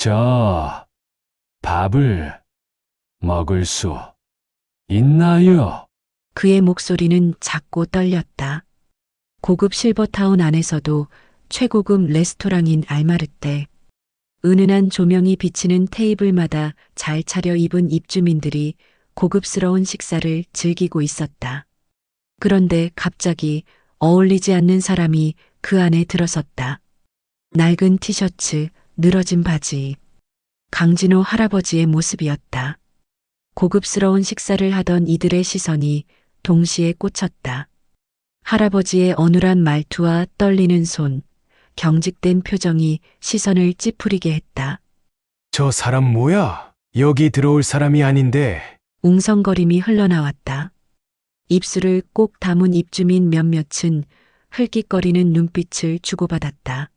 저 밥을 먹을 수 있나요? 그의 목소리는 작고 떨렸다. 고급 실버타운 안에서도 최고급 레스토랑인 알마르테. 은은한 조명이 비치는 테이블마다 잘 차려입은 입주민들이 고급스러운 식사를 즐기고 있었다. 그런데 갑자기 어울리지 않는 사람이 그 안에 들어섰다. 낡은 티셔츠, 늘어진 바지. 강진호 할아버지의 모습이었다. 고급스러운 식사를 하던 이들의 시선이 동시에 꽂혔다. 할아버지의 어눌한 말투와 떨리는 손, 경직된 표정이 시선을 찌푸리게 했다. 저 사람 뭐야? 여기 들어올 사람이 아닌데. 웅성거림이 흘러나왔다. 입술을 꼭 다문 입주민 몇몇은 흘깃거리는 눈빛을 주고받았다.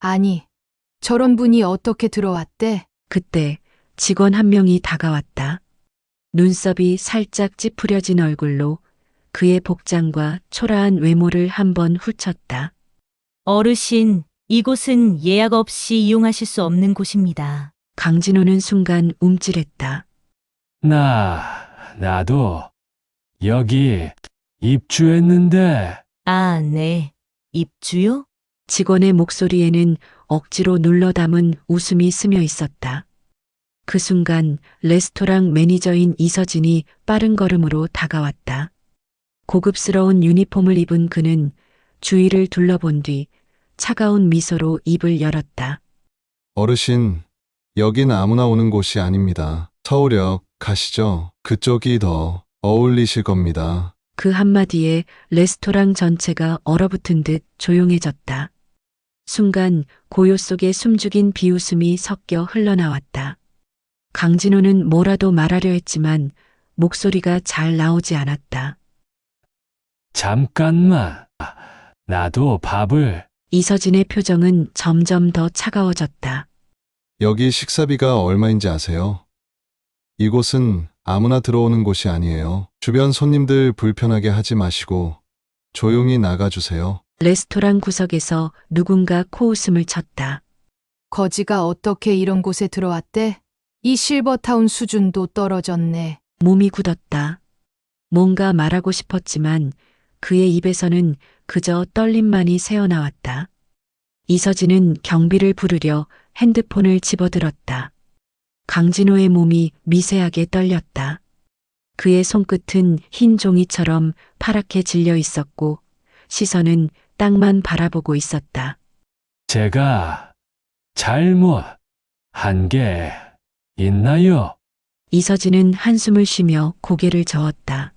아니, 저런 분이 어떻게 들어왔대? 그때 직원 한 명이 다가왔다. 눈썹이 살짝 찌푸려진 얼굴로 그의 복장과 초라한 외모를 한번 훑쳤다. 어르신, 이곳은 예약 없이 이용하실 수 없는 곳입니다. 강진호는 순간 움찔했다. 나도 여기 입주했는데. 아, 네. 입주요? 직원의 목소리에는 억지로 눌러 담은 웃음이 스며 있었다. 그 순간 레스토랑 매니저인 이서진이 빠른 걸음으로 다가왔다. 고급스러운 유니폼을 입은 그는 주위를 둘러본 뒤 차가운 미소로 입을 열었다. 어르신, 여긴 아무나 오는 곳이 아닙니다. 서울역 가시죠. 그쪽이 더 어울리실 겁니다. 그 한마디에 레스토랑 전체가 얼어붙은 듯 조용해졌다. 순간 고요 속에 숨죽인 비웃음이 섞여 흘러나왔다. 강진호는 뭐라도 말하려 했지만 목소리가 잘 나오지 않았다. 잠깐만. 나도 밥을. 이서진의 표정은 점점 더 차가워졌다. 여기 식사비가 얼마인지 아세요? 이곳은 아무나 들어오는 곳이 아니에요. 주변 손님들 불편하게 하지 마시고 조용히 나가주세요. 레스토랑 구석에서 누군가 코웃음을 쳤다. 거지가 어떻게 이런 곳에 들어왔대? 이 실버타운 수준도 떨어졌네. 몸이 굳었다. 뭔가 말하고 싶었지만 그의 입에서는 그저 떨림만이 새어나왔다. 이서진은 경비를 부르려 핸드폰을 집어들었다. 강진호의 몸이 미세하게 떨렸다. 그의 손끝은 흰 종이처럼 파랗게 질려 있었고 시선은 땅만 바라보고 있었다. 제가 잘못한 게 있나요? 이서진은 한숨을 쉬며 고개를 저었다.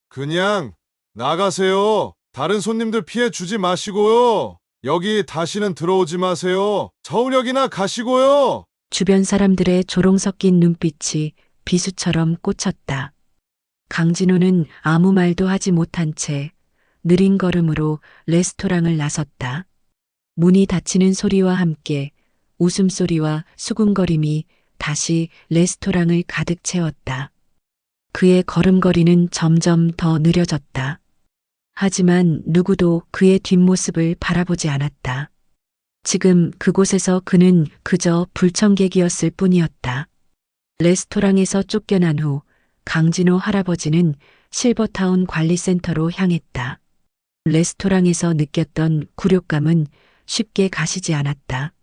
그냥 나가세요. 다른 손님들 피해 주지 마시고요. 여기 다시는 들어오지 마세요. 서울역이나 가시고요. 주변 사람들의 조롱 섞인 눈빛이 비수처럼 꽂혔다. 강진호는 아무 말도 하지 못한 채 느린 걸음으로 레스토랑을 나섰다. 문이 닫히는 소리와 함께 웃음소리와 수군거림이 다시 레스토랑을 가득 채웠다. 그의 걸음걸이는 점점 더 느려졌다. 하지만 누구도 그의 뒷모습을 바라보지 않았다. 지금 그곳에서 그는 그저 불청객이었을 뿐이었다. 레스토랑에서 쫓겨난 후 강진호 할아버지는 실버타운 관리센터로 향했다. 레스토랑에서 느꼈던 굴욕감은 쉽게 가시지 않았다.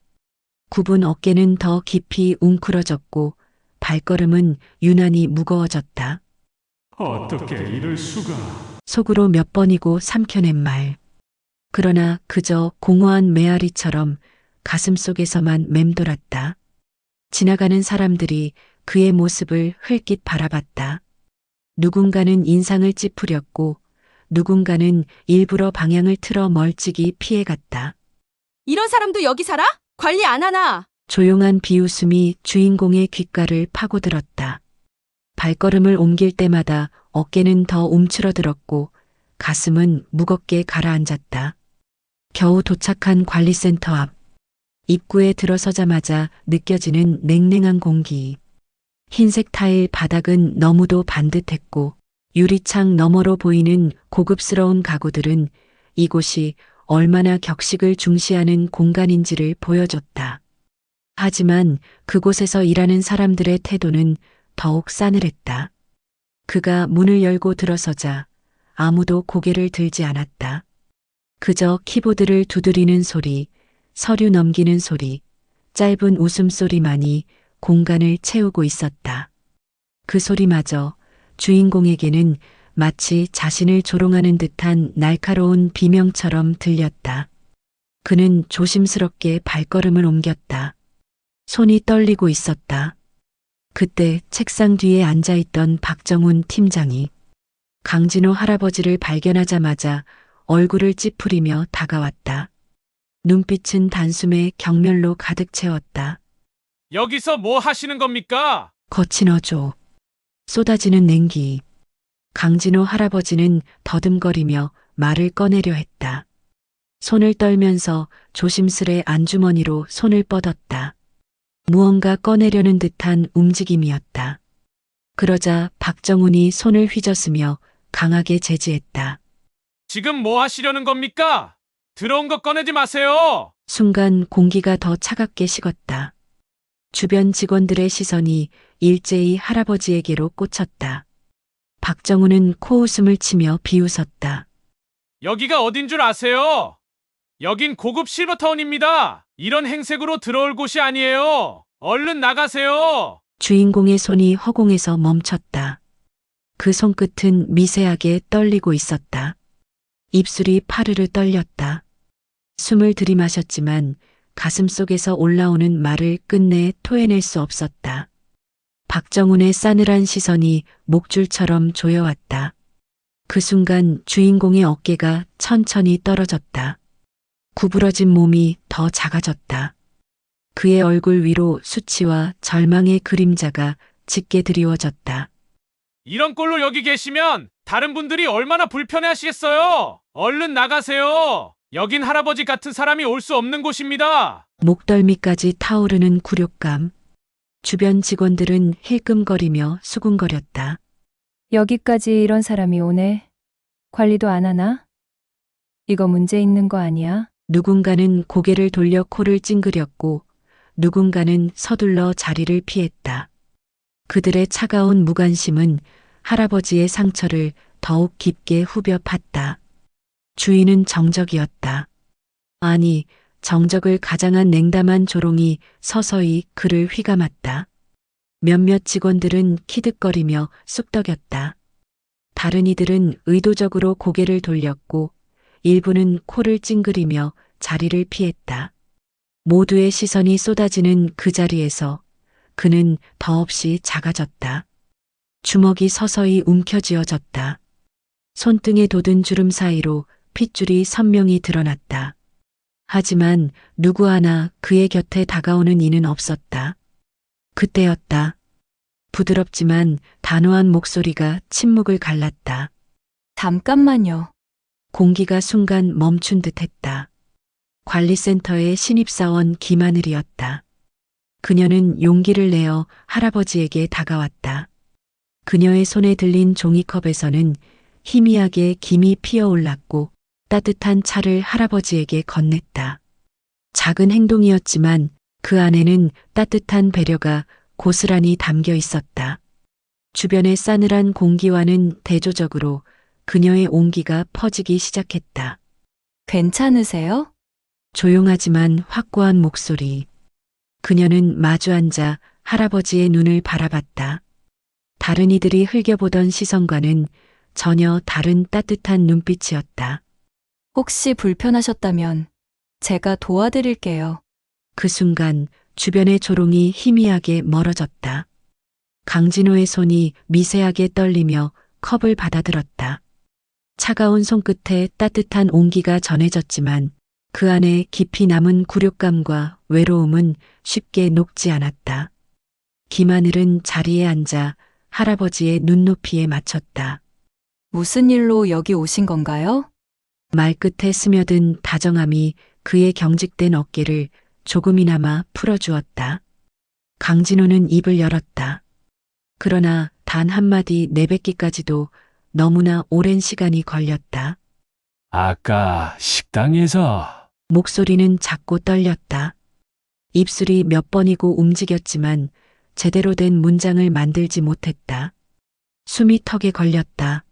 굽은 어깨는 더 깊이 웅크러졌고 발걸음은 유난히 무거워졌다. 어떻게 이럴 수가. 속으로 몇 번이고 삼켜낸 말. 그러나 그저 공허한 메아리처럼 가슴속에서만 맴돌았다. 지나가는 사람들이 그의 모습을 흘낏 바라봤다. 누군가는 인상을 찌푸렸고 누군가는 일부러 방향을 틀어 멀찍이 피해갔다. 이런 사람도 여기 살아? 관리 안 하나? 조용한 비웃음이 주인공의 귓가를 파고들었다. 발걸음을 옮길 때마다 어깨는 더 움츠러들었고 가슴은 무겁게 가라앉았다. 겨우 도착한 관리센터 앞. 입구에 들어서자마자 느껴지는 냉랭한 공기. 흰색 타일 바닥은 너무도 반듯했고 유리창 너머로 보이는 고급스러운 가구들은 이곳이 얼마나 격식을 중시하는 공간인지를 보여줬다. 하지만 그곳에서 일하는 사람들의 태도는 더욱 싸늘했다. 그가 문을 열고 들어서자 아무도 고개를 들지 않았다. 그저 키보드를 두드리는 소리, 서류 넘기는 소리, 짧은 웃음소리만이 공간을 채우고 있었다. 그 소리마저 주인공에게는 마치 자신을 조롱하는 듯한 날카로운 비명처럼 들렸다. 그는 조심스럽게 발걸음을 옮겼다. 손이 떨리고 있었다. 그때 책상 뒤에 앉아있던 박정훈 팀장이 강진호 할아버지를 발견하자마자 얼굴을 찌푸리며 다가왔다. 눈빛은 단숨에 경멸로 가득 채웠다. 여기서 뭐 하시는 겁니까? 거친 어조, 쏟아지는 냉기. 강진호 할아버지는 더듬거리며 말을 꺼내려 했다. 손을 떨면서 조심스레 안주머니로 손을 뻗었다. 무언가 꺼내려는 듯한 움직임이었다. 그러자 박정훈이 손을 휘저으며 강하게 제지했다. 지금 뭐 하시려는 겁니까? 들어온 거 꺼내지 마세요. 순간 공기가 더 차갑게 식었다. 주변 직원들의 시선이 일제히 할아버지에게로 꽂혔다. 박정훈은 코웃음을 치며 비웃었다. 여기가 어딘 줄 아세요? 여긴 고급 실버타운입니다. 이런 행색으로 들어올 곳이 아니에요. 얼른 나가세요. 주인공의 손이 허공에서 멈췄다. 그 손끝은 미세하게 떨리고 있었다. 입술이 파르르 떨렸다. 숨을 들이마셨지만 가슴 속에서 올라오는 말을 끝내 토해낼 수 없었다. 박정훈의 싸늘한 시선이 목줄처럼 조여왔다. 그 순간 주인공의 어깨가 천천히 떨어졌다. 구부러진 몸이 더 작아졌다. 그의 얼굴 위로 수치와 절망의 그림자가 짙게 드리워졌다. 이런 꼴로 여기 계시면 다른 분들이 얼마나 불편해하시겠어요. 얼른 나가세요. 여긴 할아버지 같은 사람이 올 수 없는 곳입니다. 목덜미까지 타오르는 굴욕감. 주변 직원들은 힐끔거리며 수군거렸다. 여기까지 이런 사람이 오네. 관리도 안 하나? 이거 문제 있는 거 아니야? 누군가는 고개를 돌려 코를 찡그렸고 누군가는 서둘러 자리를 피했다. 그들의 차가운 무관심은 할아버지의 상처를 더욱 깊게 후벼 팠다. 주인은 정적이었다. 아니, 정적을 가장한 냉담한 조롱이 서서히 그를 휘감았다. 몇몇 직원들은 키득거리며 쑥덕였다. 다른 이들은 의도적으로 고개를 돌렸고 일부는 코를 찡그리며 자리를 피했다. 모두의 시선이 쏟아지는 그 자리에서 그는 더없이 작아졌다. 주먹이 서서히 움켜쥐어졌다. 손등에 돋은 주름 사이로 핏줄이 선명히 드러났다. 하지만 누구 하나 그의 곁에 다가오는 이는 없었다. 그때였다. 부드럽지만 단호한 목소리가 침묵을 갈랐다. 잠깐만요. 공기가 순간 멈춘 듯했다. 관리센터의 신입사원 김하늘이었다. 그녀는 용기를 내어 할아버지에게 다가왔다. 그녀의 손에 들린 종이컵에서는 희미하게 김이 피어올랐고 따뜻한 차를 할아버지에게 건넸다. 작은 행동이었지만 그 안에는 따뜻한 배려가 고스란히 담겨 있었다. 주변의 싸늘한 공기와는 대조적으로 그녀의 온기가 퍼지기 시작했다. 괜찮으세요? 조용하지만 확고한 목소리. 그녀는 마주 앉아 할아버지의 눈을 바라봤다. 다른 이들이 흘겨보던 시선과는 전혀 다른 따뜻한 눈빛이었다. 혹시 불편하셨다면 제가 도와드릴게요. 그 순간 주변의 조롱이 희미하게 멀어졌다. 강진호의 손이 미세하게 떨리며 컵을 받아들었다. 차가운 손끝에 따뜻한 온기가 전해졌지만 그 안에 깊이 남은 굴욕감과 외로움은 쉽게 녹지 않았다. 김하늘은 자리에 앉아 할아버지의 눈높이에 맞췄다. 무슨 일로 여기 오신 건가요? 말끝에 스며든 다정함이 그의 경직된 어깨를 조금이나마 풀어주었다. 강진호는 입을 열었다. 그러나 단 한마디 내뱉기까지도 너무나 오랜 시간이 걸렸다. 아까 식당에서 목소리는 작고 떨렸다. 입술이 몇 번이고 움직였지만 제대로 된 문장을 만들지 못했다. 숨이 턱에 걸렸다.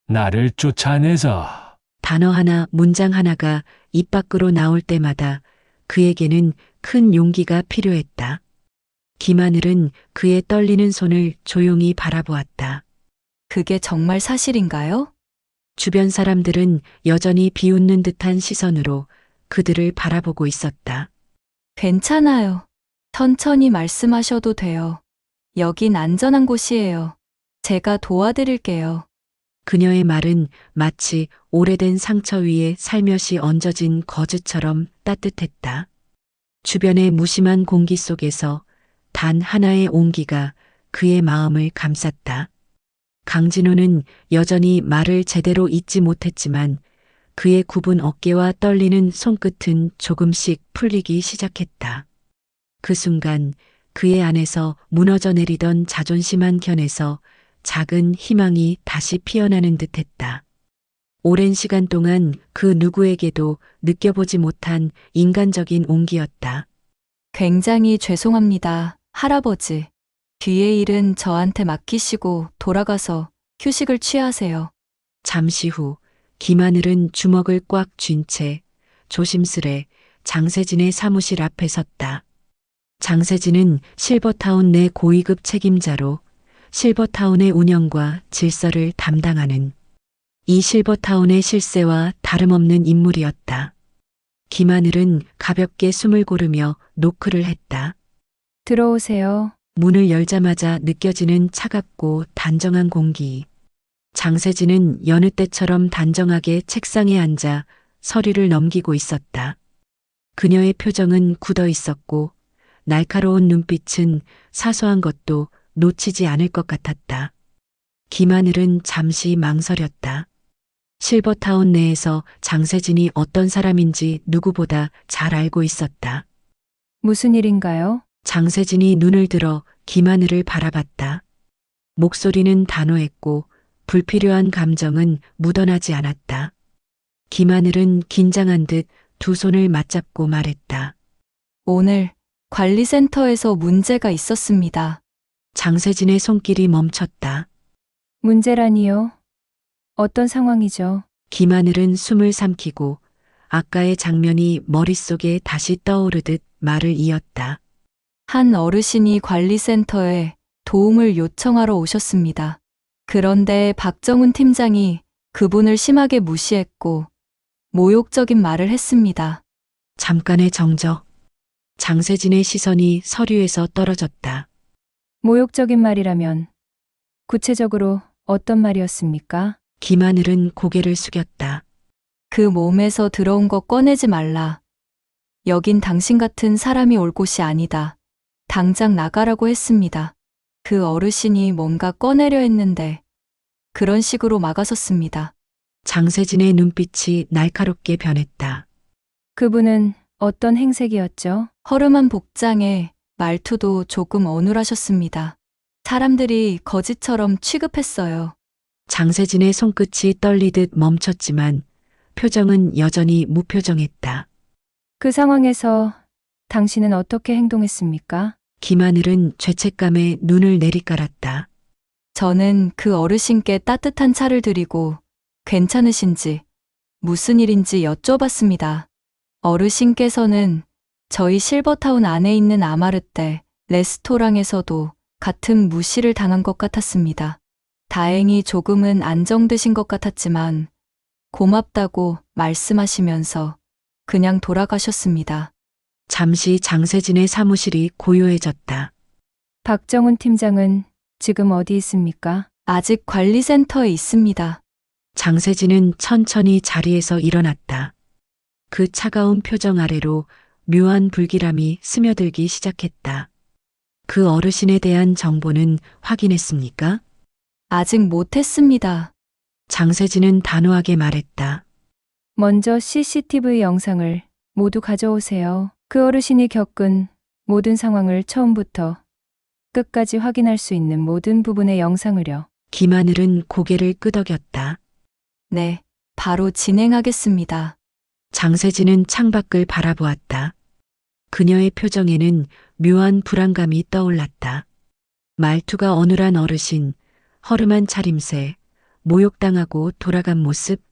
나를 쫓아내서 단어 하나, 문장 하나가 입 밖으로 나올 때마다 그에게는 큰 용기가 필요했다. 김하늘은 그의 떨리는 손을 조용히 바라보았다. 그게 정말 사실인가요? 주변 사람들은 여전히 비웃는 듯한 시선으로 그들을 바라보고 있었다. 괜찮아요. 천천히 말씀하셔도 돼요. 여긴 안전한 곳이에요. 제가 도와드릴게요. 그녀의 말은 마치 오래된 상처 위에 살며시 얹어진 거즈처럼 따뜻했다. 주변의 무심한 공기 속에서 단 하나의 온기가 그의 마음을 감쌌다. 강진호는 여전히 말을 제대로 잇지 못했지만 그의 굽은 어깨와 떨리는 손끝은 조금씩 풀리기 시작했다. 그 순간 그의 안에서 무너져 내리던 자존심 한 켠에서 작은 희망이 다시 피어나는 듯했다. 오랜 시간 동안 그 누구에게도 느껴보지 못한 인간적인 온기였다. 굉장히 죄송합니다, 할아버지. 뒤의 일은 저한테 맡기시고 돌아가서 휴식을 취하세요. 잠시 후 김하늘은 주먹을 꽉 쥔 채 조심스레 장세진의 사무실 앞에 섰다. 장세진은 실버타운 내 고위급 책임자로 실버타운의 운영과 질서를 담당하는 이 실버타운의 실세와 다름없는 인물이었다. 김하늘은 가볍게 숨을 고르며 노크를 했다. 들어오세요. 문을 열자마자 느껴지는 차갑고 단정한 공기. 장세진은 여느 때처럼 단정하게 책상에 앉아 서류를 넘기고 있었다. 그녀의 표정은 굳어 있었고 날카로운 눈빛은 사소한 것도 놓치지 않을 것 같았다. 김하늘은 잠시 망설였다. 실버타운 내에서 장세진이 어떤 사람인지 누구보다 잘 알고 있었다. 무슨 일인가요? 장세진이 눈을 들어 김하늘을 바라봤다. 목소리는 단호했고 불필요한 감정은 묻어나지 않았다. 김하늘은 긴장한 듯 두 손을 맞잡고 말했다. 오늘 관리센터에서 문제가 있었습니다. 장세진의 손길이 멈췄다. 문제라니요? 어떤 상황이죠? 김하늘은 숨을 삼키고 아까의 장면이 머릿속에 다시 떠오르듯 말을 이었다. 한 어르신이 관리센터에 도움을 요청하러 오셨습니다. 그런데 박정훈 팀장이 그분을 심하게 무시했고 모욕적인 말을 했습니다. 잠깐의 정적. 장세진의 시선이 서류에서 떨어졌다. 모욕적인 말이라면 구체적으로 어떤 말이었습니까? 김하늘은 고개를 숙였다. 그 몸에서 들어온 거 꺼내지 말라. 여긴 당신 같은 사람이 올 곳이 아니다. 당장 나가라고 했습니다. 그 어르신이 뭔가 꺼내려 했는데 그런 식으로 막아섰습니다. 장세진의 눈빛이 날카롭게 변했다. 그분은 어떤 행색이었죠? 허름한 복장에 말투도 조금 어눌하셨습니다. 사람들이 거지처럼 취급했어요. 장세진의 손끝이 떨리듯 멈췄지만 표정은 여전히 무표정했다. 그 상황에서 당신은 어떻게 행동했습니까? 김하늘은 죄책감에 눈을 내리깔았다. 저는 그 어르신께 따뜻한 차를 드리고 괜찮으신지 무슨 일인지 여쭤봤습니다. 어르신께서는 저희 실버타운 안에 있는 아마르떼 레스토랑에서도 같은 무시를 당한 것 같았습니다. 다행히 조금은 안정되신 것 같았지만 고맙다고 말씀하시면서 그냥 돌아가셨습니다. 잠시 장세진의 사무실이 고요해졌다. 박정훈 팀장은 지금 어디 있습니까? 아직 관리센터에 있습니다. 장세진은 천천히 자리에서 일어났다. 그 차가운 표정 아래로 묘한 불길함이 스며들기 시작했다. 그 어르신에 대한 정보는 확인했습니까? 아직 못했습니다. 장세진은 단호하게 말했다. 먼저 CCTV 영상을 모두 가져오세요. 그 어르신이 겪은 모든 상황을 처음부터 끝까지 확인할 수 있는 모든 부분의 영상을요. 김하늘은 고개를 끄덕였다. 네, 바로 진행하겠습니다. 장세진은 창밖을 바라보았다. 그녀의 표정에는 묘한 불안감이 떠올랐다. 말투가 어눌한 어르신, 허름한 차림새, 모욕당하고 돌아간 모습.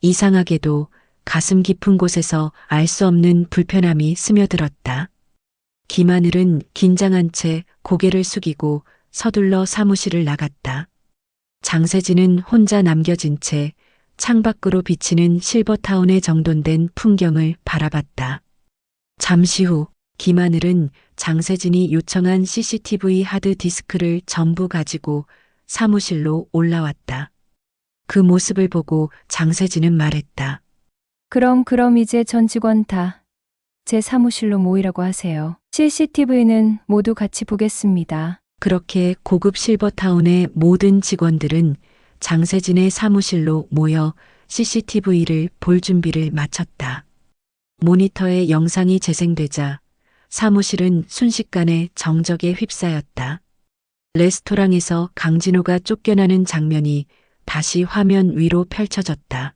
이상하게도 가슴 깊은 곳에서 알 수 없는 불편함이 스며들었다. 김하늘은 긴장한 채 고개를 숙이고 서둘러 사무실을 나갔다. 장세진은 혼자 남겨진 채 창밖으로 비치는 실버타운에 정돈된 풍경을 바라봤다. 잠시 후 김하늘은 장세진이 요청한 CCTV 하드디스크를 전부 가지고 사무실로 올라왔다. 그 모습을 보고 장세진은 말했다. 그럼 이제 전 직원 다 제 사무실로 모이라고 하세요. CCTV는 모두 같이 보겠습니다. 그렇게 고급 실버타운의 모든 직원들은 장세진의 사무실로 모여 CCTV를 볼 준비를 마쳤다. 모니터에 영상이 재생되자 사무실은 순식간에 정적에 휩싸였다. 레스토랑에서 강진호가 쫓겨나는 장면이 다시 화면 위로 펼쳐졌다.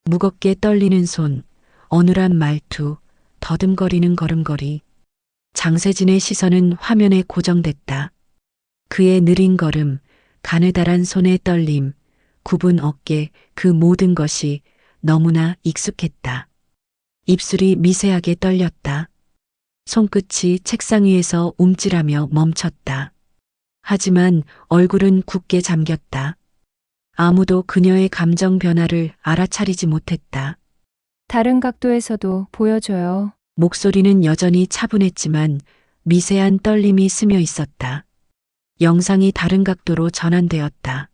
무겁게 떨리는 손, 어눌한 말투, 더듬거리는 걸음걸이. 장세진의 시선은 화면에 고정됐다. 그의 느린 걸음, 가느다란 손의 떨림, 굽은 어깨, 그 모든 것이 너무나 익숙했다. 입술이 미세하게 떨렸다. 손끝이 책상 위에서 움찔하며 멈췄다. 하지만 얼굴은 굳게 잠겼다. 아무도 그녀의 감정 변화를 알아차리지 못했다. 다른 각도에서도 보여줘요. 목소리는 여전히 차분했지만 미세한 떨림이 스며 있었다. 영상이 다른 각도로 전환되었다.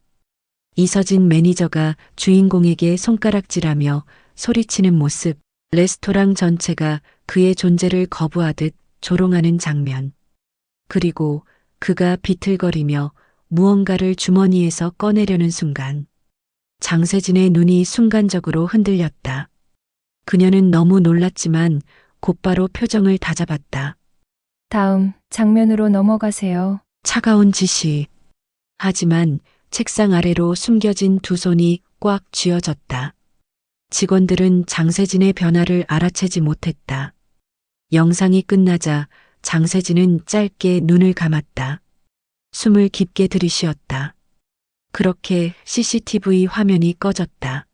이서진 매니저가 주인공에게 손가락질하며 소리치는 모습, 레스토랑 전체가 그의 존재를 거부하듯 조롱하는 장면. 그리고 그가 비틀거리며 무언가를 주머니에서 꺼내려는 순간, 장세진의 눈이 순간적으로 흔들렸다. 그녀는 너무 놀랐지만 곧바로 표정을 다잡았다. 다음 장면으로 넘어가세요. 차가운 지시. 하지만 책상 아래로 숨겨진 두 손이 꽉 쥐어졌다. 직원들은 장세진의 변화를 알아채지 못했다. 영상이 끝나자 장세진은 짧게 눈을 감았다. 숨을 깊게 들이쉬었다. 그렇게 CCTV 화면이 꺼졌다.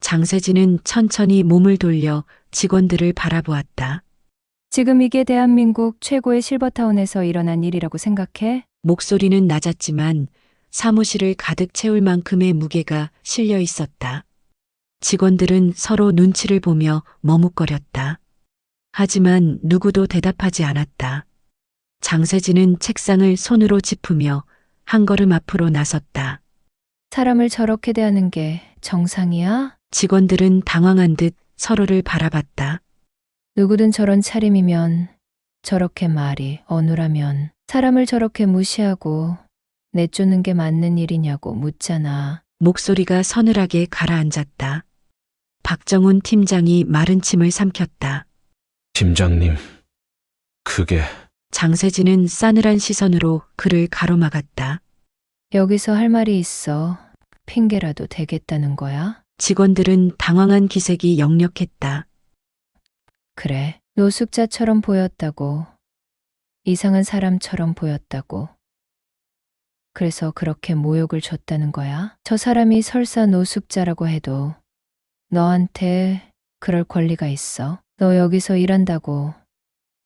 장세진은 천천히 몸을 돌려 직원들을 바라보았다. 지금 이게 대한민국 최고의 실버타운에서 일어난 일이라고 생각해? 목소리는 낮았지만 사무실을 가득 채울 만큼의 무게가 실려 있었다. 직원들은 서로 눈치를 보며 머뭇거렸다. 하지만 누구도 대답하지 않았다. 장세진은 책상을 손으로 짚으며 한 걸음 앞으로 나섰다. 사람을 저렇게 대하는 게 정상이야? 직원들은 당황한 듯 서로를 바라봤다. 누구든 저런 차림이면, 저렇게 말이 어눌하면, 사람을 저렇게 무시하고 내쫓는 게 맞는 일이냐고 묻잖아. 목소리가 서늘하게 가라앉았다. 박정훈 팀장이 마른 침을 삼켰다. 팀장님, 그게 장세진은 싸늘한 시선으로 그를 가로막았다. 여기서 할 말이 있어. 핑계라도 대겠다는 거야? 직원들은 당황한 기색이 역력했다. 그래, 노숙자처럼 보였다고. 이상한 사람처럼 보였다고. 그래서 그렇게 모욕을 줬다는 거야? 저 사람이 설사 노숙자라고 해도 너한테 그럴 권리가 있어? 너 여기서 일한다고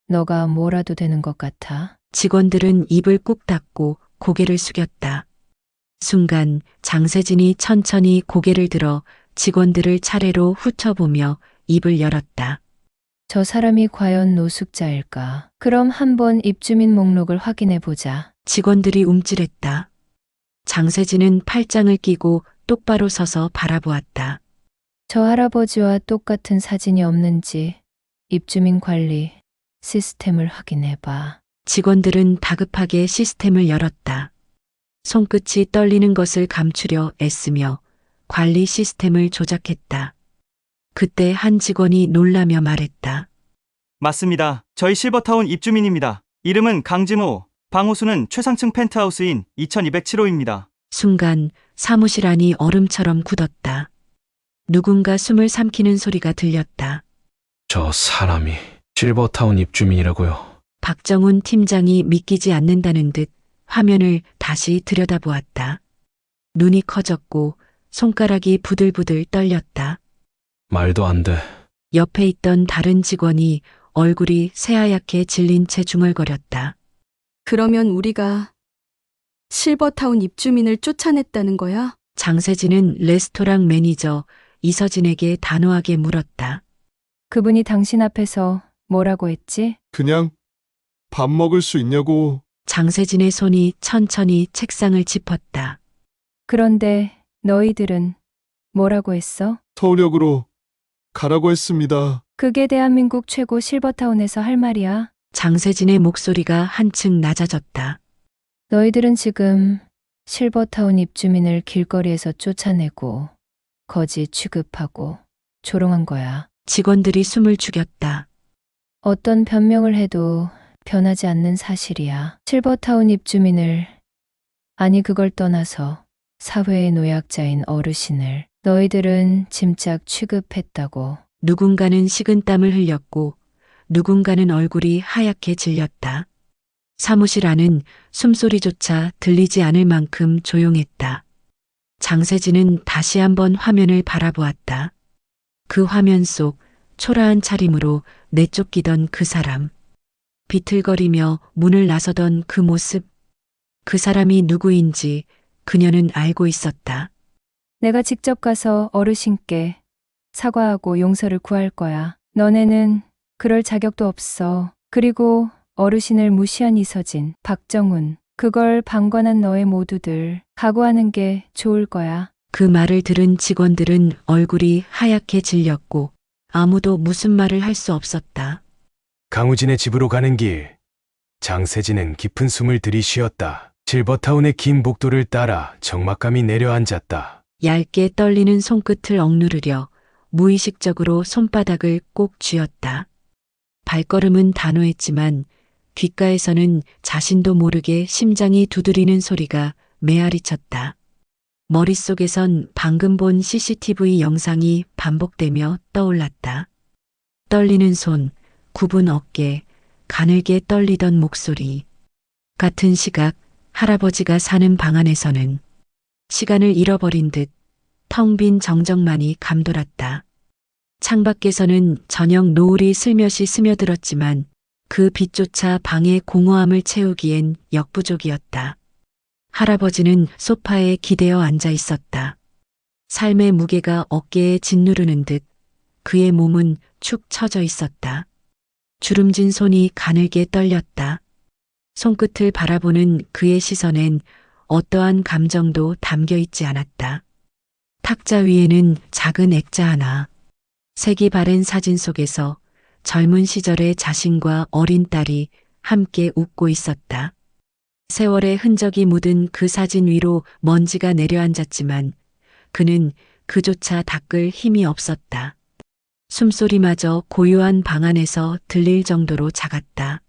너가 뭐라도 되는 것 같아? 직원들은 입을 꾹 닫고 고개를 숙였다. 순간 장세진이 천천히 고개를 들어 직원들을 차례로 훑어보며 입을 열었다. 저 사람이 과연 노숙자일까? 그럼 한번 입주민 목록을 확인해 보자. 직원들이 움찔했다. 장세진은 팔짱을 끼고 똑바로 서서 바라보았다. 저 할아버지와 똑같은 사진이 없는지 입주민 관리 시스템을 확인해 봐. 직원들은 다급하게 시스템을 열었다. 손끝이 떨리는 것을 감추려 애쓰며 관리 시스템을 조작했다. 그때 한 직원이 놀라며 말했다. 맞습니다. 저희 실버타운 입주민입니다. 이름은 강진호, 방호수는 최상층 펜트하우스인 2207호입니다. 순간 사무실 안이 얼음처럼 굳었다. 누군가 숨을 삼키는 소리가 들렸다. 저 사람이 실버타운 입주민이라고요. 박정훈 팀장이 믿기지 않는다는 듯 화면을 다시 들여다보았다. 눈이 커졌고 손가락이 부들부들 떨렸다. 말도 안 돼. 옆에 있던 다른 직원이 얼굴이 새하얗게 질린 채 중얼거렸다. 그러면 우리가 실버타운 입주민을 쫓아냈다는 거야? 장세진은 레스토랑 매니저 이서진에게 단호하게 물었다. 그분이 당신 앞에서 뭐라고 했지? 그냥 밥 먹을 수 있냐고. 장세진의 손이 천천히 책상을 짚었다. 그런데 너희들은 뭐라고 했어? 서울역으로 가라고 했습니다. 그게 대한민국 최고 실버타운에서 할 말이야. 장세진의 목소리가 한층 낮아졌다. 너희들은 지금 실버타운 입주민을 길거리에서 쫓아내고 거지 취급하고 조롱한 거야. 직원들이 숨을 죽였다. 어떤 변명을 해도 변하지 않는 사실이야. 실버타운 입주민을, 아니 그걸 떠나서 사회의 노약자인 어르신을 너희들은 짐짝 취급했다고. 누군가는 식은땀을 흘렸고 누군가는 얼굴이 하얗게 질렸다. 사무실 안은 숨소리조차 들리지 않을 만큼 조용했다. 장세진은 다시 한번 화면을 바라보았다. 그 화면 속 초라한 차림으로 내쫓기던 그 사람. 비틀거리며 문을 나서던 그 모습. 그 사람이 누구인지 그녀는 알고 있었다. 내가 직접 가서 어르신께 사과하고 용서를 구할 거야. 너네는 그럴 자격도 없어. 그리고 어르신을 무시한 이서진, 박정훈, 그걸 방관한 너의 모두들 각오하는 게 좋을 거야. 그 말을 들은 직원들은 얼굴이 하얗게 질렸고 아무도 무슨 말을 할 수 없었다. 강우진의 집으로 가는 길. 장세진은 깊은 숨을 들이쉬었다. 실버타운의 긴 복도를 따라 적막감이 내려앉았다. 얇게 떨리는 손끝을 억누르려 무의식적으로 손바닥을 꼭 쥐었다. 발걸음은 단호했지만 귓가에서는 자신도 모르게 심장이 두드리는 소리가 메아리쳤다. 머릿속에선 방금 본 CCTV 영상이 반복되며 떠올랐다. 떨리는 손, 굽은 어깨, 가늘게 떨리던 목소리. 같은 시각 할아버지가 사는 방 안에서는 시간을 잃어버린 듯 텅 빈 정적만이 감돌았다. 창밖에서는 저녁 노을이 슬며시 스며들었지만 그 빛조차 방의 공허함을 채우기엔 역부족이었다. 할아버지는 소파에 기대어 앉아 있었다. 삶의 무게가 어깨에 짓누르는 듯 그의 몸은 축 처져 있었다. 주름진 손이 가늘게 떨렸다. 손끝을 바라보는 그의 시선엔 어떠한 감정도 담겨 있지 않았다. 탁자 위에는 작은 액자 하나. 색이 바랜 사진 속에서 젊은 시절의 자신과 어린 딸이 함께 웃고 있었다. 세월의 흔적이 묻은 그 사진 위로 먼지가 내려앉았지만 그는 그조차 닦을 힘이 없었다. 숨소리마저 고요한 방 안에서 들릴 정도로 작았다.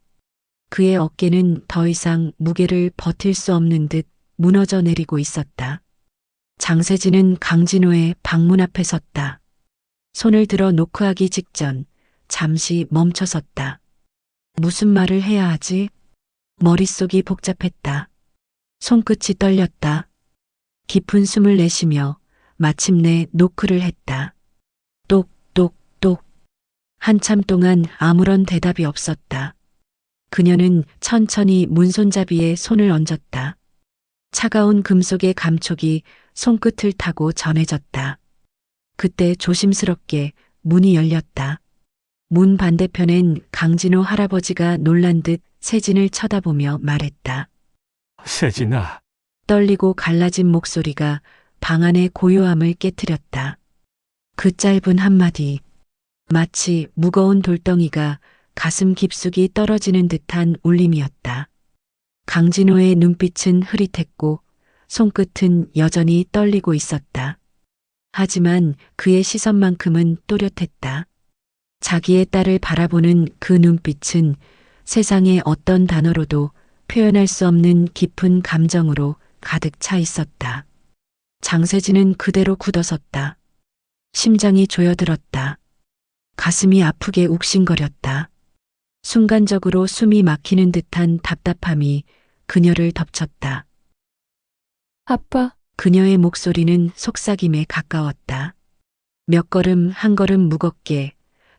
그의 어깨는 더 이상 무게를 버틸 수 없는 듯 무너져 내리고 있었다. 장세진은 강진호의 방문 앞에 섰다. 손을 들어 노크하기 직전 잠시 멈춰섰다. 무슨 말을 해야 하지? 머릿속이 복잡했다. 손끝이 떨렸다. 깊은 숨을 내쉬며 마침내 노크를 했다. 똑똑똑. 한참 동안 아무런 대답이 없었다. 그녀는 천천히 문손잡이에 손을 얹었다. 차가운 금속의 감촉이 손끝을 타고 전해졌다. 그때 조심스럽게 문이 열렸다. 문 반대편엔 강진호 할아버지가 놀란 듯 세진을 쳐다보며 말했다. 세진아. 떨리고 갈라진 목소리가 방 안의 고요함을 깨트렸다. 그 짧은 한마디, 마치 무거운 돌덩이가 가슴 깊숙이 떨어지는 듯한 울림이었다. 강진호의 눈빛은 흐릿했고 손끝은 여전히 떨리고 있었다. 하지만 그의 시선만큼은 또렷했다. 자기의 딸을 바라보는 그 눈빛은 세상의 어떤 단어로도 표현할 수 없는 깊은 감정으로 가득 차 있었다. 장세진은 그대로 굳어섰다. 심장이 조여들었다. 가슴이 아프게 욱신거렸다. 순간적으로 숨이 막히는 듯한 답답함이 그녀를 덮쳤다. 아빠, 그녀의 목소리는 속삭임에 가까웠다. 몇 걸음 한 걸음 무겁게,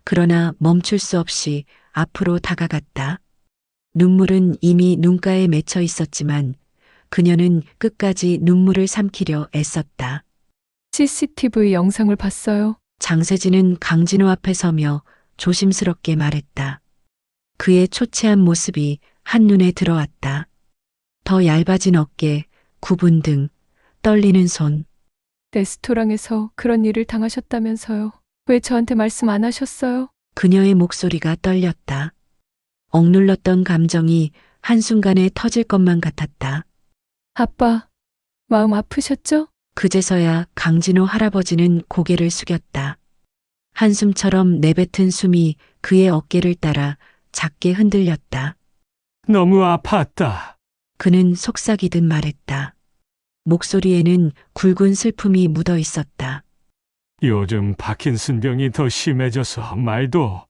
그러나 멈출 수 없이 앞으로 다가갔다. 눈물은 이미 눈가에 맺혀 있었지만 그녀는 끝까지 눈물을 삼키려 애썼다. CCTV 영상을 봤어요. 장세진은 강진호 앞에 서며 조심스럽게 말했다. 그의 초췌한 모습이 한눈에 들어왔다. 더 얇아진 어깨, 굽은 등, 떨리는 손. 레스토랑에서 그런 일을 당하셨다면서요. 왜 저한테 말씀 안 하셨어요? 그녀의 목소리가 떨렸다. 억눌렀던 감정이 한순간에 터질 것만 같았다. 아빠, 마음 아프셨죠? 그제서야 강진호 할아버지는 고개를 숙였다. 한숨처럼 내뱉은 숨이 그의 어깨를 따라 작게 흔들렸다. 너무 아팠다. 그는 속삭이듯 말했다. 목소리에는 굵은 슬픔이 묻어 있었다. 요즘 파킨슨병이 더 심해져서 말도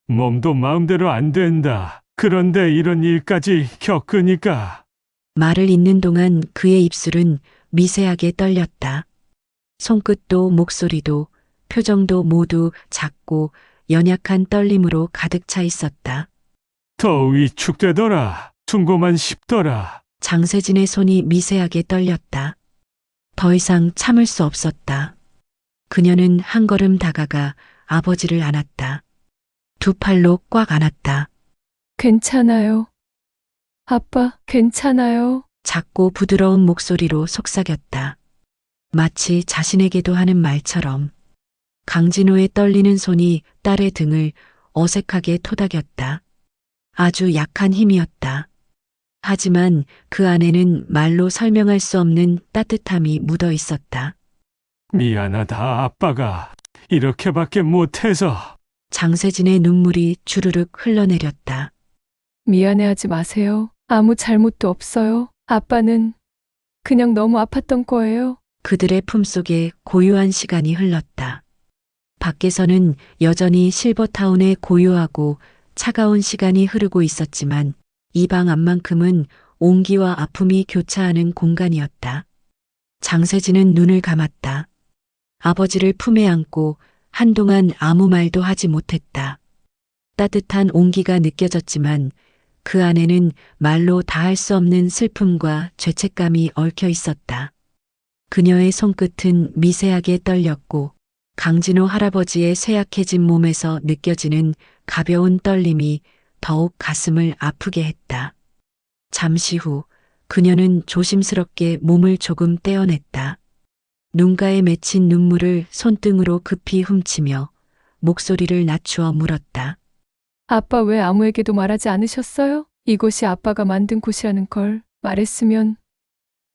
몸도 마음대로 안 된다. 그런데 이런 일까지 겪으니까. 말을 잇는 동안 그의 입술은 미세하게 떨렸다. 손끝도 목소리도 표정도 모두 작고 연약한 떨림으로 가득 차 있었다. 더 위축되더라. 충고만 싶더라. 장세진의 손이 미세하게 떨렸다. 더 이상 참을 수 없었다. 그녀는 한 걸음 다가가 아버지를 안았다. 두 팔로 꽉 안았다. 괜찮아요. 아빠, 괜찮아요. 작고 부드러운 목소리로 속삭였다. 마치 자신에게도 하는 말처럼. 강진호의 떨리는 손이 딸의 등을 어색하게 토닥였다. 아주 약한 힘이었다. 하지만 그 안에는 말로 설명할 수 없는 따뜻함이 묻어 있었다. 미안하다, 아빠가. 이렇게밖에 못해서. 장세진의 눈물이 주르륵 흘러내렸다. 미안해하지 마세요. 아무 잘못도 없어요. 아빠는 그냥 너무 아팠던 거예요. 그들의 품속에 고요한 시간이 흘렀다. 밖에서는 여전히 실버타운의 고요하고 차가운 시간이 흐르고 있었지만 이 방 안만큼은 온기와 아픔이 교차하는 공간이었다. 장세진은 눈을 감았다. 아버지를 품에 안고 한동안 아무 말도 하지 못했다. 따뜻한 온기가 느껴졌지만 그 안에는 말로 다할 수 없는 슬픔과 죄책감이 얽혀 있었다. 그녀의 손끝은 미세하게 떨렸고 강진호 할아버지의 쇠약해진 몸에서 느껴지는 가벼운 떨림이 더욱 가슴을 아프게 했다. 잠시 후 그녀는 조심스럽게 몸을 조금 떼어냈다. 눈가에 맺힌 눈물을 손등으로 급히 훔치며 목소리를 낮추어 물었다. 아빠 왜 아무에게도 말하지 않으셨어요? 이곳이 아빠가 만든 곳이라는 걸 말했으면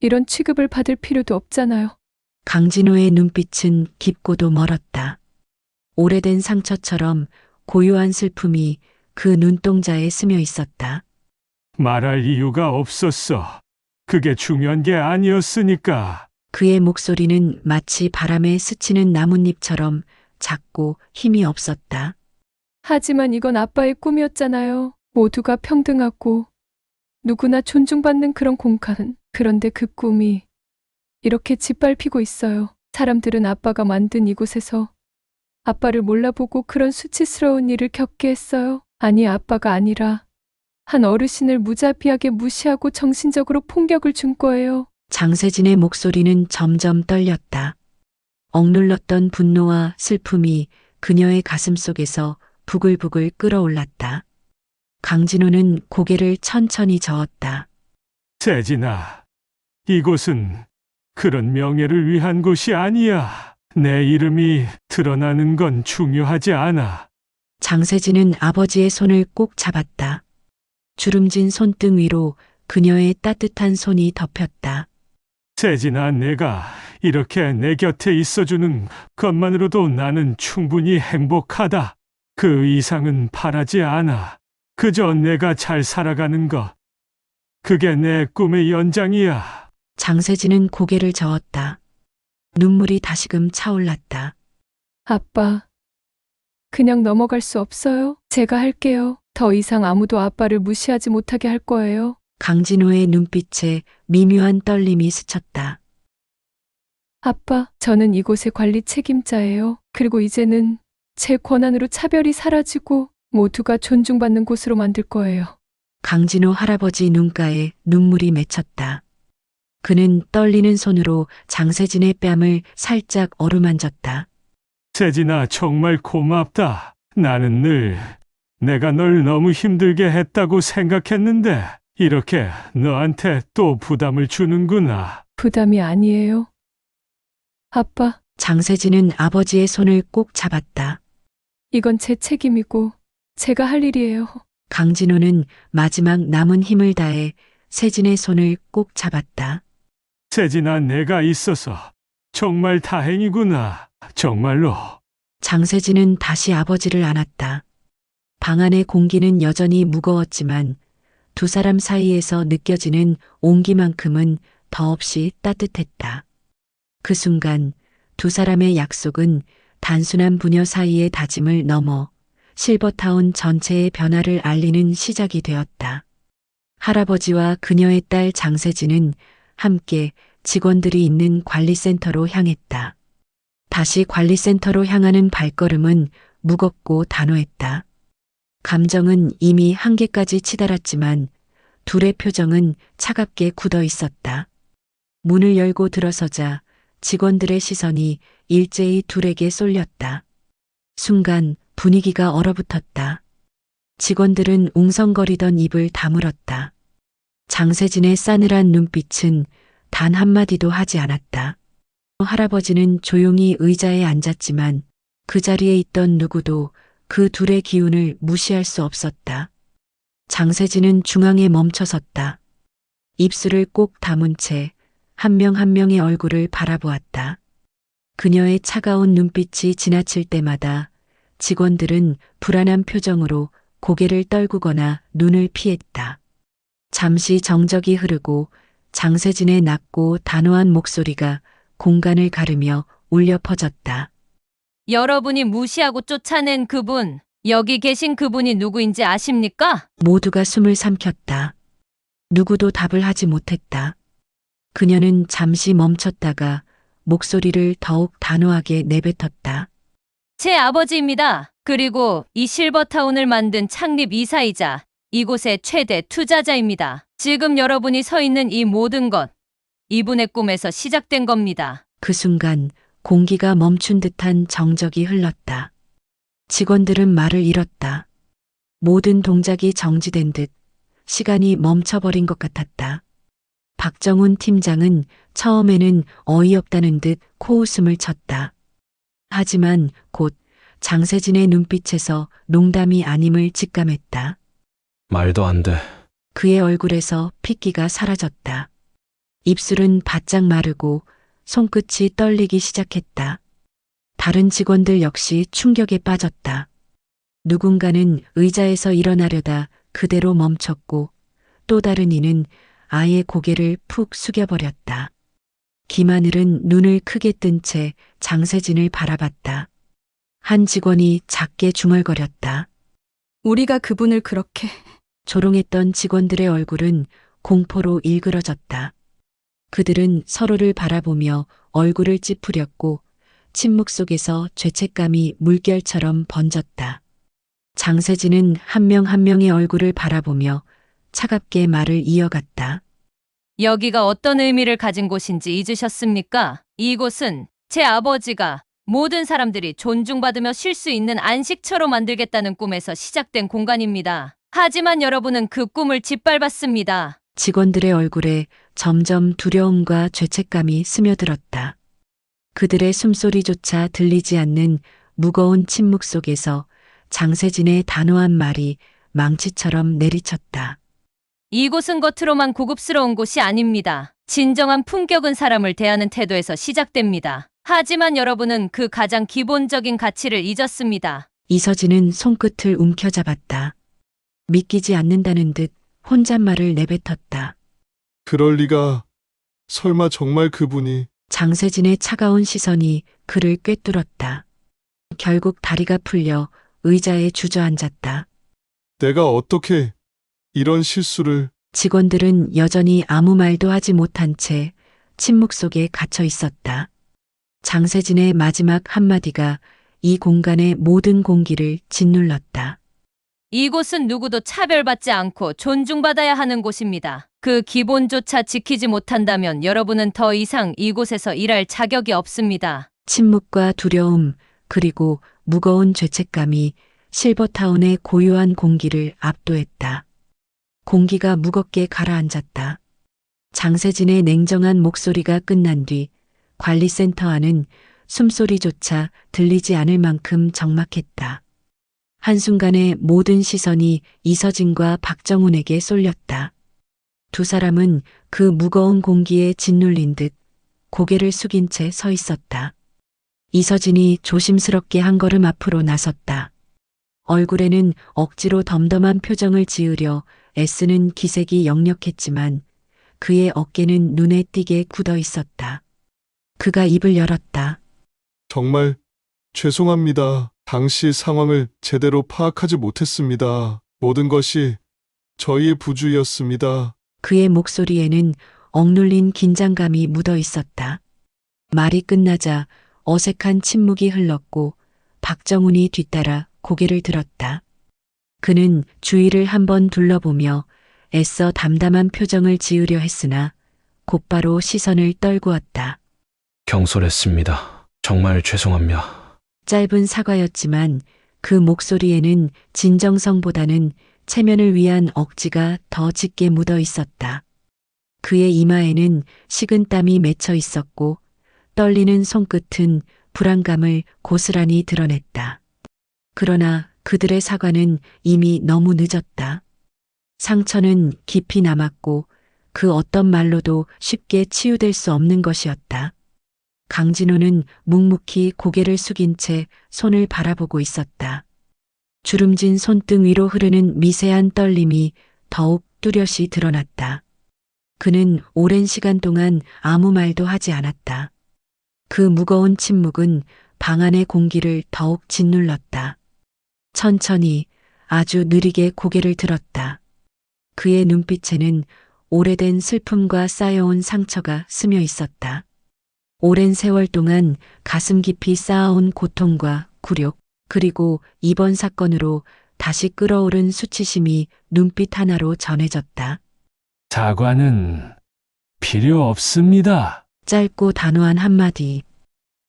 이런 취급을 받을 필요도 없잖아요. 강진호의 눈빛은 깊고도 멀었다. 오래된 상처처럼 고요한 슬픔이 그 눈동자에 스며 있었다. 말할 이유가 없었어. 그게 중요한 게 아니었으니까. 그의 목소리는 마치 바람에 스치는 나뭇잎처럼 작고 힘이 없었다. 하지만 이건 아빠의 꿈이었잖아요. 모두가 평등하고 누구나 존중받는 그런 공간. 그런데 그 꿈이 이렇게 짓밟히고 있어요. 사람들은 아빠가 만든 이곳에서 아빠를 몰라보고 그런 수치스러운 일을 겪게 했어요. 아니, 아빠가 아니라 한 어르신을 무자비하게 무시하고 정신적으로 폭력을 준 거예요. 장세진의 목소리는 점점 떨렸다. 억눌렀던 분노와 슬픔이 그녀의 가슴 속에서 부글부글 끓어올랐다. 강진호는 고개를 천천히 저었다. 세진아, 이곳은 그런 명예를 위한 곳이 아니야. 내 이름이 드러나는 건 중요하지 않아. 장세진은 아버지의 손을 꼭 잡았다. 주름진 손등 위로 그녀의 따뜻한 손이 덮였다. 세진아, 내가 이렇게 내 곁에 있어주는 것만으로도 나는 충분히 행복하다. 그 이상은 바라지 않아. 그저 내가 잘 살아가는 것. 그게 내 꿈의 연장이야. 장세진은 고개를 저었다. 눈물이 다시금 차올랐다. 아빠, 그냥 넘어갈 수 없어요? 제가 할게요. 더 이상 아무도 아빠를 무시하지 못하게 할 거예요. 강진호의 눈빛에 미묘한 떨림이 스쳤다. 아빠, 저는 이곳의 관리 책임자예요. 그리고 이제는 제 권한으로 차별이 사라지고 모두가 존중받는 곳으로 만들 거예요. 강진호 할아버지 눈가에 눈물이 맺혔다. 그는 떨리는 손으로 장세진의 뺨을 살짝 어루만졌다. 세진아, 정말 고맙다. 나는 늘 내가 널 너무 힘들게 했다고 생각했는데 이렇게 너한테 또 부담을 주는구나. 부담이 아니에요. 아빠, 장세진은 아버지의 손을 꼭 잡았다. 이건 제 책임이고 제가 할 일이에요. 강진호는 마지막 남은 힘을 다해 세진의 손을 꼭 잡았다. 세진아, 내가 있어서 정말 다행이구나. 정말로. 장세진은 다시 아버지를 안았다. 방 안의 공기는 여전히 무거웠지만 두 사람 사이에서 느껴지는 온기만큼은 더없이 따뜻했다. 그 순간 두 사람의 약속은 단순한 부녀 사이의 다짐을 넘어 실버타운 전체의 변화를 알리는 시작이 되었다. 할아버지와 그녀의 딸 장세진은 함께 직원들이 있는 관리센터로 향했다. 다시 관리센터로 향하는 발걸음은 무겁고 단호했다. 감정은 이미 한계까지 치달았지만 둘의 표정은 차갑게 굳어 있었다. 문을 열고 들어서자 직원들의 시선이 일제히 둘에게 쏠렸다. 순간 분위기가 얼어붙었다. 직원들은 웅성거리던 입을 다물었다. 장세진의 싸늘한 눈빛은 단 한마디도 하지 않았다. 할아버지는 조용히 의자에 앉았지만 그 자리에 있던 누구도 그 둘의 기운을 무시할 수 없었다. 장세진은 중앙에 멈춰섰다. 입술을 꼭 다문 채 한 명 한 명의 얼굴을 바라보았다. 그녀의 차가운 눈빛이 지나칠 때마다 직원들은 불안한 표정으로 고개를 떨구거나 눈을 피했다. 잠시 정적이 흐르고 장세진의 낮고 단호한 목소리가 공간을 가르며 울려 퍼졌다. 여러분이 무시하고 쫓아낸 그분, 여기 계신 그분이 누구인지 아십니까? 모두가 숨을 삼켰다. 누구도 답을 하지 못했다. 그녀는 잠시 멈췄다가 목소리를 더욱 단호하게 내뱉었다. 제 아버지입니다. 그리고 이 실버타운을 만든 창립 이사이자 이곳의 최대 투자자입니다. 지금 여러분이 서 있는 이 모든 것, 이분의 꿈에서 시작된 겁니다. 그 순간 공기가 멈춘 듯한 정적이 흘렀다. 직원들은 말을 잃었다. 모든 동작이 정지된 듯 시간이 멈춰버린 것 같았다. 박정훈 팀장은 처음에는 어이없다는 듯 코웃음을 쳤다. 하지만 곧 장세진의 눈빛에서 농담이 아님을 직감했다. 말도 안 돼. 그의 얼굴에서 핏기가 사라졌다. 입술은 바짝 마르고 손끝이 떨리기 시작했다. 다른 직원들 역시 충격에 빠졌다. 누군가는 의자에서 일어나려다 그대로 멈췄고 또 다른 이는 아예 고개를 푹 숙여버렸다. 김하늘은 눈을 크게 뜬 채 장세진을 바라봤다. 한 직원이 작게 중얼거렸다. 우리가 그분을 그렇게. 조롱했던 직원들의 얼굴은 공포로 일그러졌다. 그들은 서로를 바라보며 얼굴을 찌푸렸고 침묵 속에서 죄책감이 물결처럼 번졌다. 장세진은 한 명 한 명의 얼굴을 바라보며 차갑게 말을 이어갔다. 여기가 어떤 의미를 가진 곳인지 잊으셨습니까? 이곳은 제 아버지가 모든 사람들이 존중받으며 쉴 수 있는 안식처로 만들겠다는 꿈에서 시작된 공간입니다. 하지만 여러분은 그 꿈을 짓밟았습니다. 직원들의 얼굴에 점점 두려움과 죄책감이 스며들었다. 그들의 숨소리조차 들리지 않는 무거운 침묵 속에서 장세진의 단호한 말이 망치처럼 내리쳤다. 이곳은 겉으로만 고급스러운 곳이 아닙니다. 진정한 품격은 사람을 대하는 태도에서 시작됩니다. 하지만 여러분은 그 가장 기본적인 가치를 잊었습니다. 이서진은 손끝을 움켜잡았다. 믿기지 않는다는 듯 혼잣말을 내뱉었다. 그럴 리가. 설마 정말 그분이. 장세진의 차가운 시선이 그를 꿰뚫었다. 결국 다리가 풀려 의자에 주저앉았다. 내가 어떻게 이런 실수를... 직원들은 여전히 아무 말도 하지 못한 채 침묵 속에 갇혀 있었다. 장세진의 마지막 한마디가 이 공간의 모든 공기를 짓눌렀다. 이곳은 누구도 차별받지 않고 존중받아야 하는 곳입니다. 그 기본조차 지키지 못한다면 여러분은 더 이상 이곳에서 일할 자격이 없습니다. 침묵과 두려움, 그리고 무거운 죄책감이 실버타운의 고요한 공기를 압도했다. 공기가 무겁게 가라앉았다. 장세진의 냉정한 목소리가 끝난 뒤 관리센터 안은 숨소리조차 들리지 않을 만큼 적막했다. 한순간에 모든 시선이 이서진과 박정훈에게 쏠렸다. 두 사람은 그 무거운 공기에 짓눌린 듯 고개를 숙인 채 서 있었다. 이서진이 조심스럽게 한 걸음 앞으로 나섰다. 얼굴에는 억지로 덤덤한 표정을 지으려 애쓰는 기색이 역력했지만 그의 어깨는 눈에 띄게 굳어 있었다. 그가 입을 열었다. 정말 죄송합니다. 당시 상황을 제대로 파악하지 못했습니다. 모든 것이 저희의 부주의였습니다. 그의 목소리에는 억눌린 긴장감이 묻어 있었다. 말이 끝나자 어색한 침묵이 흘렀고 박정훈이 뒤따라 고개를 들었다. 그는 주위를 한번 둘러보며 애써 담담한 표정을 지으려 했으나 곧바로 시선을 떨구었다. 경솔했습니다. 정말 죄송합니다. 짧은 사과였지만 그 목소리에는 진정성보다는 체면을 위한 억지가 더 짙게 묻어 있었다. 그의 이마에는 식은땀이 맺혀 있었고 떨리는 손끝은 불안감을 고스란히 드러냈다. 그러나 그들의 사과는 이미 너무 늦었다. 상처는 깊이 남았고 그 어떤 말로도 쉽게 치유될 수 없는 것이었다. 강진호는 묵묵히 고개를 숙인 채 손을 바라보고 있었다. 주름진 손등 위로 흐르는 미세한 떨림이 더욱 뚜렷이 드러났다. 그는 오랜 시간 동안 아무 말도 하지 않았다. 그 무거운 침묵은 방 안의 공기를 더욱 짓눌렀다. 천천히 아주 느리게 고개를 들었다. 그의 눈빛에는 오래된 슬픔과 쌓여온 상처가 스며 있었다. 오랜 세월 동안 가슴 깊이 쌓아온 고통과 굴욕, 그리고 이번 사건으로 다시 끓어오른 수치심이 눈빛 하나로 전해졌다. 사과는 필요 없습니다. 짧고 단호한 한마디.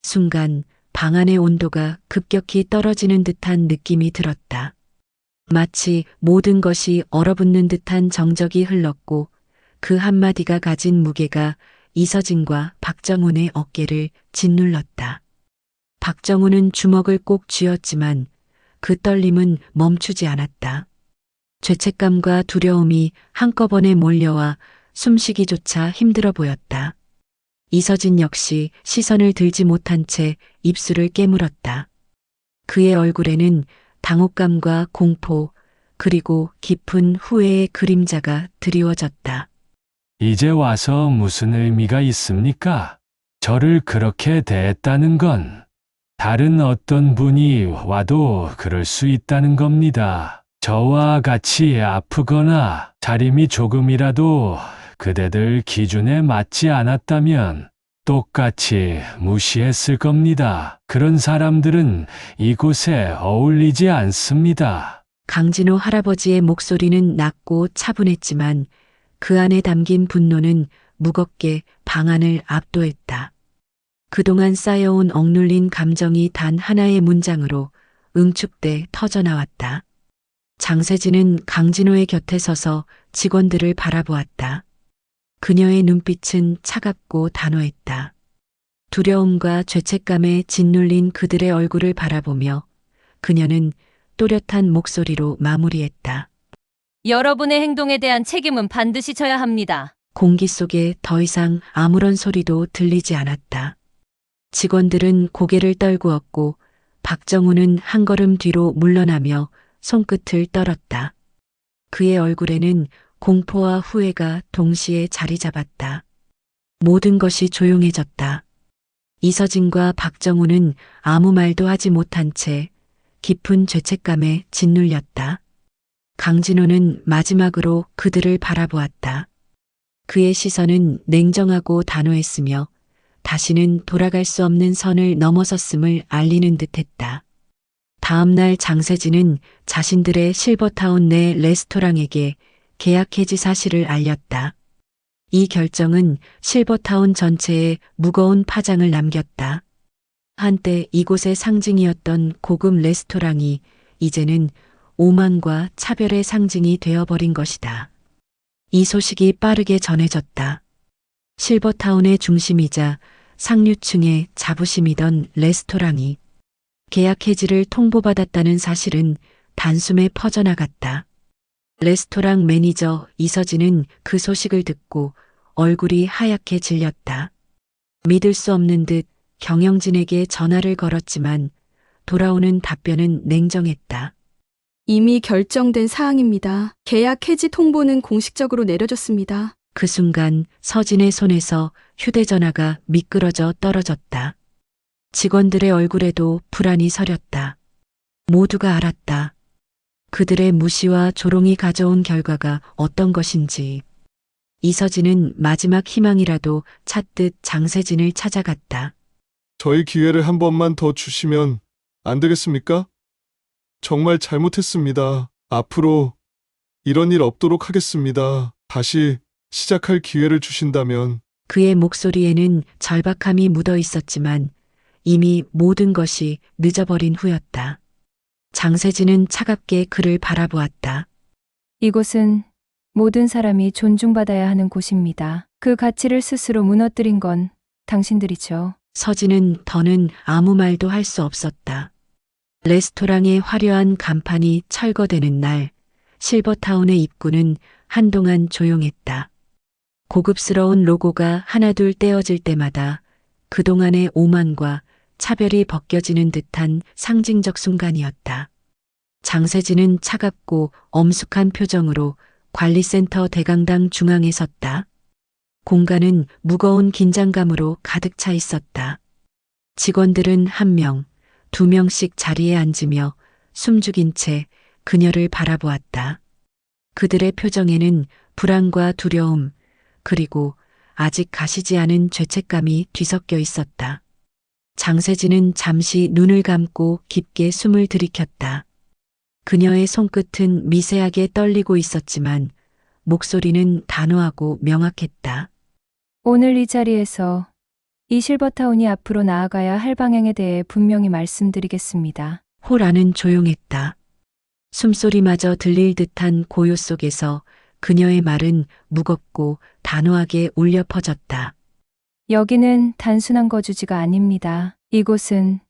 순간 방 안의 온도가 급격히 떨어지는 듯한 느낌이 들었다. 마치 모든 것이 얼어붙는 듯한 정적이 흘렀고 그 한마디가 가진 무게가 이서진과 박정훈의 어깨를 짓눌렀다. 박정훈은 주먹을 꼭 쥐었지만 그 떨림은 멈추지 않았다. 죄책감과 두려움이 한꺼번에 몰려와 숨쉬기조차 힘들어 보였다. 이서진 역시 시선을 들지 못한 채 입술을 깨물었다. 그의 얼굴에는 당혹감과 공포, 그리고 깊은 후회의 그림자가 드리워졌다. 이제 와서 무슨 의미가 있습니까? 저를 그렇게 대했다는 건 다른 어떤 분이 와도 그럴 수 있다는 겁니다. 저와 같이 아프거나 자림이 조금이라도 그대들 기준에 맞지 않았다면 똑같이 무시했을 겁니다. 그런 사람들은 이곳에 어울리지 않습니다. 강진호 할아버지의 목소리는 낮고 차분했지만 그 안에 담긴 분노는 무겁게 방 안을 압도했다. 그동안 쌓여온 억눌린 감정이 단 하나의 문장으로 응축돼 터져나왔다. 장세진은 강진호의 곁에 서서 직원들을 바라보았다. 그녀의 눈빛은 차갑고 단호했다. 두려움과 죄책감에 짓눌린 그들의 얼굴을 바라보며 그녀는 또렷한 목소리로 마무리했다. 여러분의 행동에 대한 책임은 반드시 져야 합니다. 공기 속에 더 이상 아무런 소리도 들리지 않았다. 직원들은 고개를 떨구었고 박정훈은 한 걸음 뒤로 물러나며 손끝을 떨었다. 그의 얼굴에는 공포와 후회가 동시에 자리 잡았다. 모든 것이 조용해졌다. 이서진과 박정훈은 아무 말도 하지 못한 채 깊은 죄책감에 짓눌렸다. 강진호는 마지막으로 그들을 바라보았다. 그의 시선은 냉정하고 단호했으며 다시는 돌아갈 수 없는 선을 넘어섰음을 알리는 듯했다. 다음 날 장세진은 자신들의 실버타운 내 레스토랑에게 계약 해지 사실을 알렸다. 이 결정은 실버타운 전체에 무거운 파장을 남겼다. 한때 이곳의 상징이었던 고급 레스토랑이 이제는 오만과 차별의 상징이 되어버린 것이다. 이 소식이 빠르게 전해졌다. 실버타운의 중심이자 상류층의 자부심이던 레스토랑이 계약 해지를 통보받았다는 사실은 단숨에 퍼져나갔다. 레스토랑 매니저 이서진은 그 소식을 듣고 얼굴이 하얗게 질렸다. 믿을 수 없는 듯 경영진에게 전화를 걸었지만 돌아오는 답변은 냉정했다. 이미 결정된 사항입니다. 계약 해지 통보는 공식적으로 내려졌습니다. 그 순간 서진의 손에서 휴대전화가 미끄러져 떨어졌다. 직원들의 얼굴에도 불안이 서렸다. 모두가 알았다. 그들의 무시와 조롱이 가져온 결과가 어떤 것인지. 이서진은 마지막 희망이라도 찾듯 장세진을 찾아갔다. 저희 기회를 한 번만 더 주시면 안 되겠습니까? 정말 잘못했습니다. 앞으로 이런 일 없도록 하겠습니다. 다시 시작할 기회를 주신다면. 그의 목소리에는 절박함이 묻어 있었지만 이미 모든 것이 늦어버린 후였다. 장세진은 차갑게 그를 바라보았다. 이곳은 모든 사람이 존중받아야 하는 곳입니다. 그 가치를 스스로 무너뜨린 건 당신들이죠. 서진은 더는 아무 말도 할 수 없었다. 레스토랑의 화려한 간판이 철거되는 날, 실버타운의 입구는 한동안 조용했다. 고급스러운 로고가 하나둘 떼어질 때마다 그동안의 오만과 차별이 벗겨지는 듯한 상징적 순간이었다. 장세진은 차갑고 엄숙한 표정으로 관리센터 대강당 중앙에 섰다. 공간은 무거운 긴장감으로 가득 차 있었다. 직원들은 한 명, 두 명씩 자리에 앉으며 숨죽인 채 그녀를 바라보았다. 그들의 표정에는 불안과 두려움, 그리고 아직 가시지 않은 죄책감이 뒤섞여 있었다. 장세진은 잠시 눈을 감고 깊게 숨을 들이켰다. 그녀의 손끝은 미세하게 떨리고 있었지만 목소리는 단호하고 명확했다. 오늘 이 자리에서 이 실버타운이 앞으로 나아가야 할 방향에 대해 분명히 말씀드리겠습니다. 홀 안은 조용했다. 숨소리마저 들릴 듯한 고요 속에서 그녀의 말은 무겁고 단호하게 울려 퍼졌다. 여기는 단순한 거주지가 아닙니다. 이곳은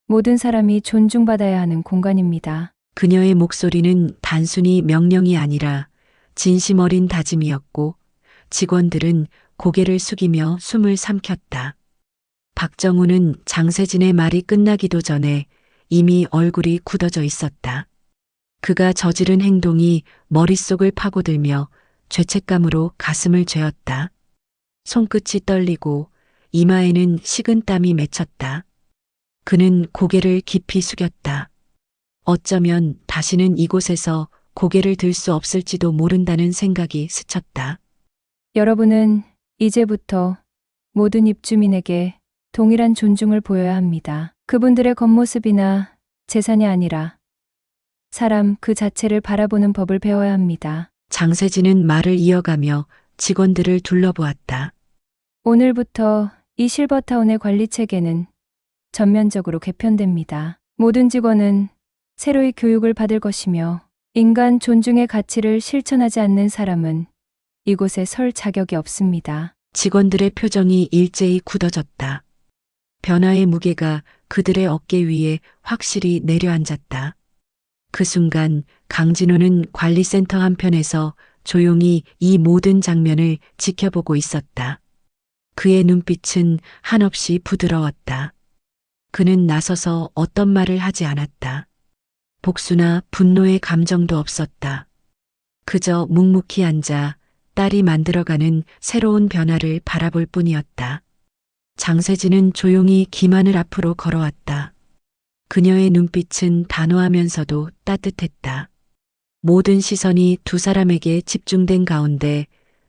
모든 사람이 존중받아야 하는 공간입니다. 그녀의 목소리는 단순히 명령이 아니라 진심 어린 다짐이었고 직원들은 고개를 숙이며 숨을 삼켰다. 박정우는 장세진의 말이 끝나기도 전에 이미 얼굴이 굳어져 있었다. 그가 저지른 행동이 머릿속을 파고들며 죄책감으로 가슴을 죄었다. 손끝이 떨리고 이마에는 식은땀이 맺혔다. 그는 고개를 깊이 숙였다. 어쩌면 다시는 이곳에서 고개를 들 수 없을지도 모른다는 생각이 스쳤다. 여러분은 이제부터 모든 입주민에게 동일한 존중을 보여야 합니다. 그분들의 겉모습이나 재산이 아니라 사람 그 자체를 바라보는 법을 배워야 합니다. 장세진은 말을 이어가며 직원들을 둘러보았다. 오늘부터 이 실버타운의 관리 체계는 전면적으로 개편됩니다. 모든 직원은 새로이 교육을 받을 것이며 인간 존중의 가치를 실천하지 않는 사람은 이곳에 설 자격이 없습니다. 직원들의 표정이 일제히 굳어졌다. 변화의 무게가 그들의 어깨 위에 확실히 내려앉았다. 그 순간 강진호는 관리센터 한편에서 조용히 이 모든 장면을 지켜보고 있었다. 그의 눈빛은 한없이 부드러웠다. 그는 나서서 어떤 말을 하지 않았다. 복수나 분노의 감정도 없었다. 그저 묵묵히 앉아 딸이 만들어가는 새로운 변화를 바라볼 뿐이었다. 장세진은 조용히 기만을 앞으로 걸어왔다. 그녀의 눈빛은 단호하면서도 따뜻했다. 모든 시선이 두 사람에게 집중된 가운데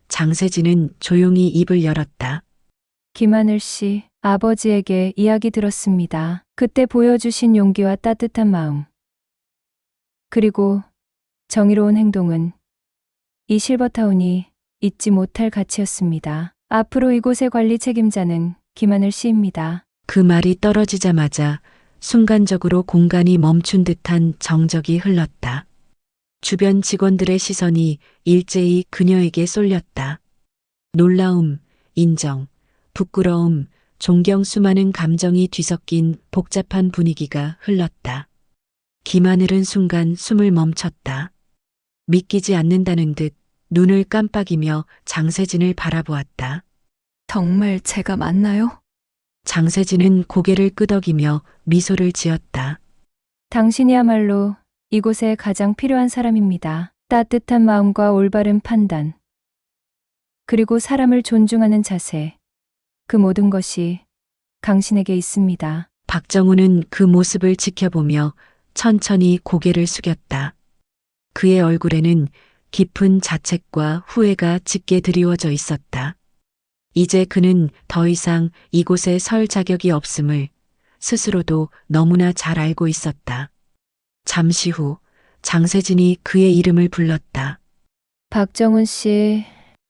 장세진은 조용히 입을 열었다. 김하늘 씨, 아버지에게 이야기 들었습니다. 그때 보여주신 용기와 따뜻한 마음. 그리고 정의로운 행동은 이 실버타운이 잊지 못할 가치였습니다. 앞으로 이곳의 관리 책임자는 김하늘 씨입니다. 그 말이 떨어지자마자 순간적으로 공간이 멈춘 듯한 정적이 흘렀다. 주변 직원들의 시선이 일제히 그녀에게 쏠렸다. 놀라움, 인정, 부끄러움, 존경 수많은 감정이 뒤섞인 복잡한 분위기가 흘렀다. 김하늘은 순간 숨을 멈췄다. 믿기지 않는다는 듯 눈을 깜빡이며 장세진을 바라보았다. 정말 제가 맞나요? 장세진은 고개를 끄덕이며 미소를 지었다. 당신이야말로 이곳에 가장 필요한 사람입니다. 따뜻한 마음과 올바른 판단. 그리고 사람을 존중하는 자세. 그 모든 것이 당신에게 있습니다. 박정우는 그 모습을 지켜보며 천천히 고개를 숙였다. 그의 얼굴에는 깊은 자책과 후회가 짙게 드리워져 있었다. 이제 그는 더 이상 이곳에 설 자격이 없음을 스스로도 너무나 잘 알고 있었다. 잠시 후 장세진이 그의 이름을 불렀다. 박정훈 씨,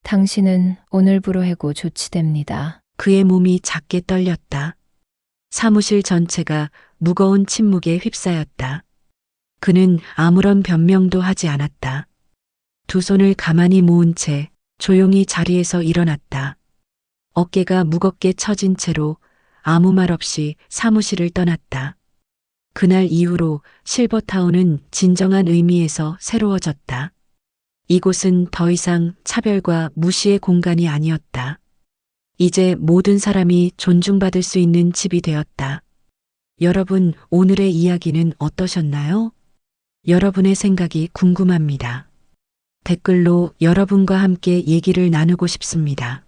당신은 오늘부로 해고 조치됩니다. 그의 몸이 작게 떨렸다. 사무실 전체가 무거운 침묵에 휩싸였다. 그는 아무런 변명도 하지 않았다. 두 손을 가만히 모은 채 조용히 자리에서 일어났다. 어깨가 무겁게 처진 채로 아무 말 없이 사무실을 떠났다. 그날 이후로 실버타운은 진정한 의미에서 새로워졌다. 이곳은 더 이상 차별과 무시의 공간이 아니었다. 이제 모든 사람이 존중받을 수 있는 집이 되었다. 여러분, 오늘의 이야기는 어떠셨나요? 여러분의 생각이 궁금합니다. 댓글로 여러분과 함께 얘기를 나누고 싶습니다.